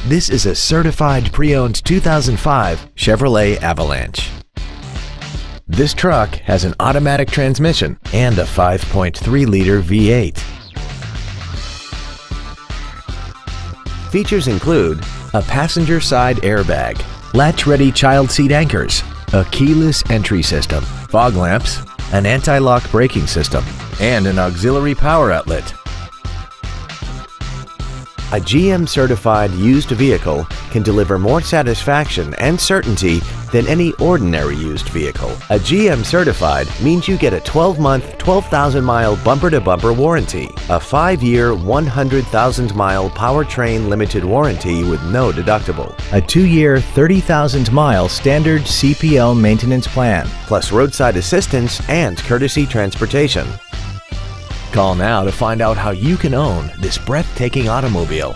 This is a certified pre-owned 2005 Chevrolet Avalanche. This truck has an automatic transmission and a 5.3-liter V8. Features include a passenger side airbag, latch-ready child seat anchors, a keyless entry system, fog lamps, an anti-lock braking system, and an auxiliary power outlet. A GM-certified used vehicle can deliver more satisfaction and certainty than any ordinary used vehicle. A GM-certified means you get a 12-month, 12,000-mile bumper-to-bumper warranty, a 5-year, 100,000-mile powertrain limited warranty with no deductible, a 2-year, 30,000-mile standard CPL maintenance plan, plus roadside assistance and courtesy transportation. Call now to find out how you can own this breathtaking automobile.